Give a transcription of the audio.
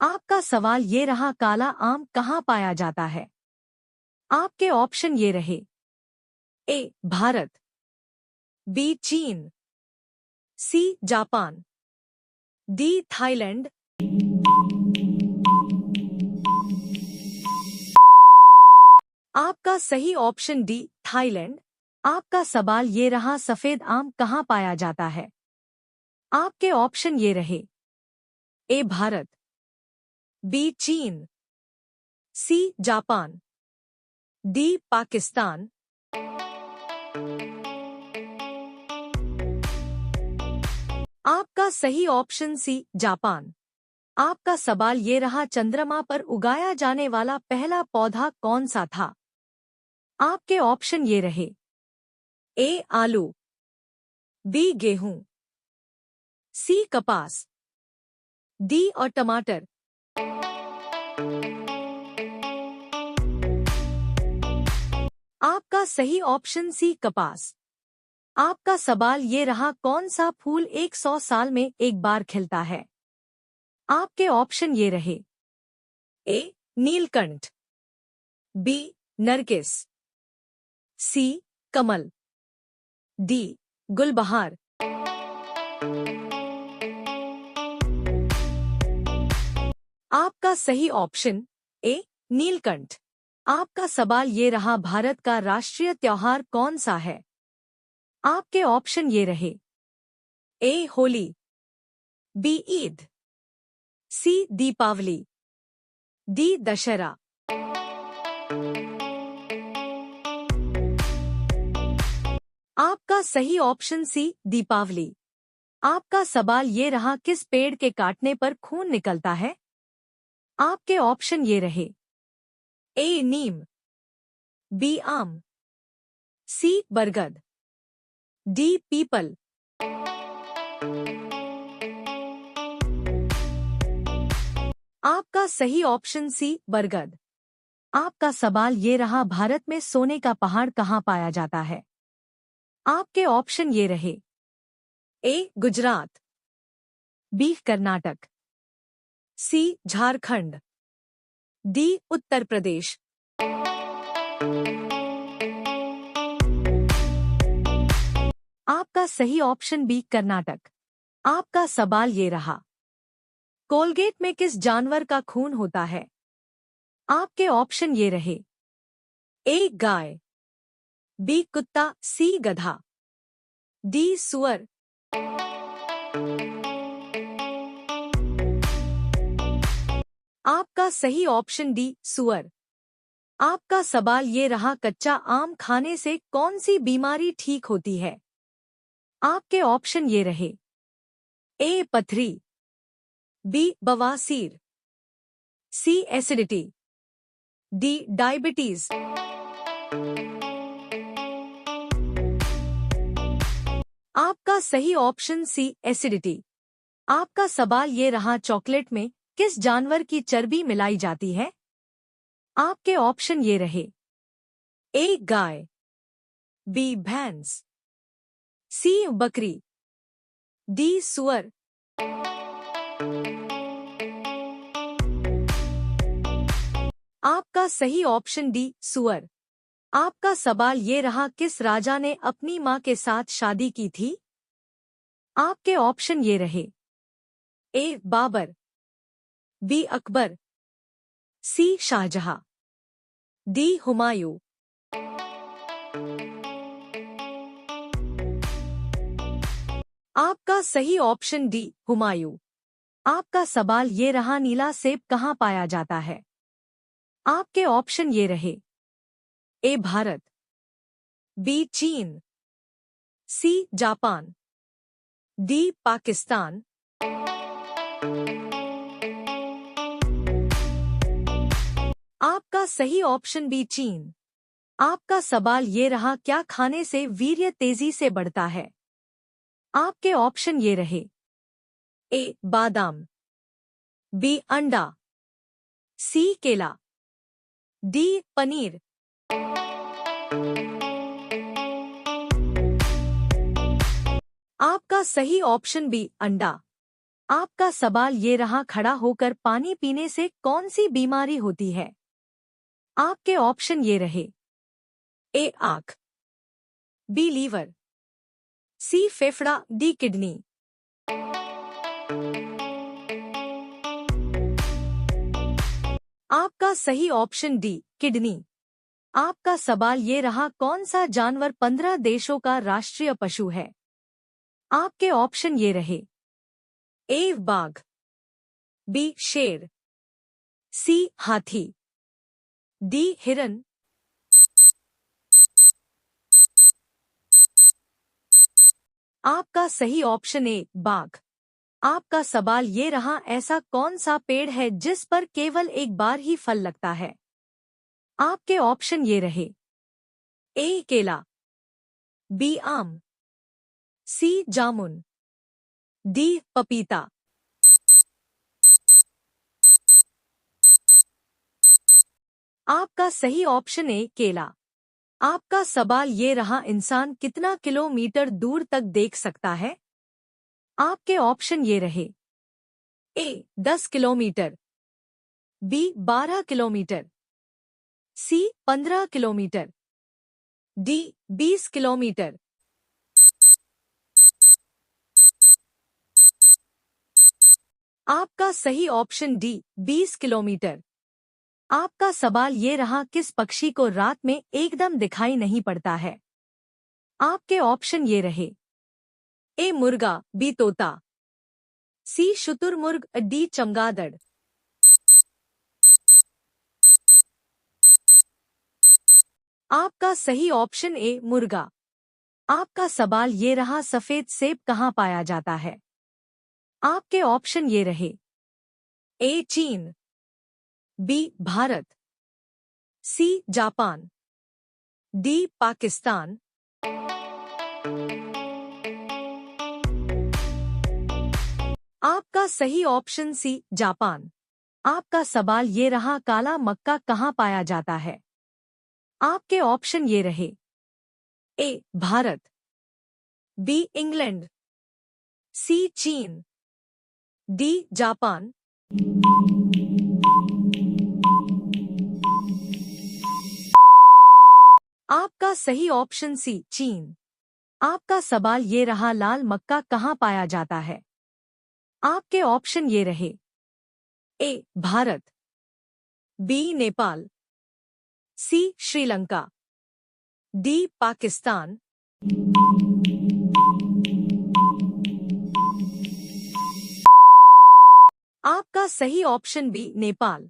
आपका सवाल ये रहा, काला आम कहाँ पाया जाता है? आपके ऑप्शन ये रहे। ए भारत, बी चीन, सी जापान, डी थाईलैंड। आपका सही ऑप्शन डी थाईलैंड। आपका सवाल ये रहा, सफेद आम कहाँ पाया जाता है? आपके ऑप्शन ये रहे। ए भारत, बी चीन, सी जापान, डी पाकिस्तान। आपका सही ऑप्शन सी जापान। आपका सवाल ये रहा, चंद्रमा पर उगाया जाने वाला पहला पौधा कौन सा था? आपके ऑप्शन ये रहे। ए आलू, बी गेहूं, सी कपास, डी और टमाटर। आपका सही ऑप्शन सी कपास। आपका सवाल ये रहा, कौन सा फूल 100 साल में एक बार खिलता है? आपके ऑप्शन ये रहे। ए नीलकंठ, बी नरगिस, सी कमल, डी गुलबहार। आपका सही ऑप्शन ए नीलकंठ। आपका सवाल ये रहा, भारत का राष्ट्रीय त्योहार कौन सा है? आपके ऑप्शन ये रहे। ए होली, बी ईद, सी दीपावली, डी दशहरा। आपका सही ऑप्शन सी दीपावली। आपका सवाल ये रहा, किस पेड़ के काटने पर खून निकलता है? आपके ऑप्शन ये रहे। ए नीम, बी आम, सी बरगद, डी पीपल। आपका सही ऑप्शन सी बरगद। आपका सवाल ये रहा, भारत में सोने का पहाड़ कहाँ पाया जाता है? आपके ऑप्शन ये रहे। ए गुजरात, बी कर्नाटक, सी झारखंड, डी उत्तर प्रदेश। आपका सही ऑप्शन बी कर्नाटक। आपका सवाल ये रहा, कोलगेट में किस जानवर का खून होता है? आपके ऑप्शन ये रहे। ए गाय, बी कुत्ता, सी गधा, डी सुअर। आपका सही ऑप्शन डी सुअर। आपका सवाल ये रहा, कच्चा आम खाने से कौन सी बीमारी ठीक होती है? आपके ऑप्शन ये रहे। ए पथरी, बी बवासीर, सी एसिडिटी, डी डायबिटीज। आपका सही ऑप्शन सी एसिडिटी। आपका सवाल ये रहा, चॉकलेट में किस जानवर की चर्बी मिलाई जाती है? आपके ऑप्शन ये रहे। ए गाय, बी भैंस, सी बकरी, डी सुअर। आपका सही ऑप्शन डी सुअर। आपका सवाल ये रहा, किस राजा ने अपनी मां के साथ शादी की थी? आपके ऑप्शन ये रहे। ए बाबर, बी अकबर, सी शाहजहां, डी हुमायूं। आपका सही ऑप्शन डी हुमायूं। आपका सवाल ये रहा, नीला सेब कहाँ पाया जाता है? आपके ऑप्शन ये रहे। ए भारत, बी चीन, सी जापान, डी पाकिस्तान। आपका सही ऑप्शन बी चीन। आपका सवाल ये रहा, क्या खाने से वीर्य तेजी से बढ़ता है? आपके ऑप्शन ये रहे। ए बादाम, बी अंडा, सी केला, डी पनीर। आपका सही ऑप्शन बी अंडा। आपका सवाल ये रहा, खड़ा होकर पानी पीने से कौन सी बीमारी होती है? आपके ऑप्शन ये रहे। ए आँख, बी लीवर, सी फेफड़ा, डी किडनी। आपका सही ऑप्शन डी किडनी। आपका सवाल ये रहा, कौन सा जानवर 15 देशों का राष्ट्रीय पशु है? आपके ऑप्शन ये रहे। ए बाघ, बी शेर, सी हाथी, डी हिरन। आपका सही ऑप्शन ए बाघ। आपका सवाल ये रहा, ऐसा कौन सा पेड़ है जिस पर केवल एक बार ही फल लगता है? आपके ऑप्शन ये रहे। ए केला, बी आम, सी जामुन, डी पपीता। आपका सही ऑप्शन ए केला। आपका सवाल ये रहा, इंसान कितना किलोमीटर दूर तक देख सकता है? आपके ऑप्शन ये रहे। ए 10 किलोमीटर, बी 12 किलोमीटर, सी 15 किलोमीटर, डी 20 किलोमीटर। आपका सही ऑप्शन डी 20 किलोमीटर। आपका सवाल ये रहा, किस पक्षी को रात में एकदम दिखाई नहीं पड़ता है? आपके ऑप्शन ये रहे। ए मुर्गा, बी तोता, सी शुतुरमुर्ग, डी चमगादड़। आपका सही ऑप्शन ए मुर्गा। आपका सवाल ये रहा, सफेद सेब कहाँ पाया जाता है? आपके ऑप्शन ये रहे। ए चीन, B Bharat, C Japan, D Pakistan. आपका सही ऑप्शन सी जापान। आपका सवाल ये रहा, काला मक्का कहाँ पाया जाता है? आपके ऑप्शन ये रहे। ए भारत, बी इंग्लैंड, सी चीन, डी जापान। आपका सही ऑप्शन सी चीन। आपका सवाल ये रहा, लाल मक्का कहाँ पाया जाता है? आपके ऑप्शन ये रहे। ए भारत, बी नेपाल, सी श्रीलंका, डी पाकिस्तान। आपका सही ऑप्शन बी नेपाल।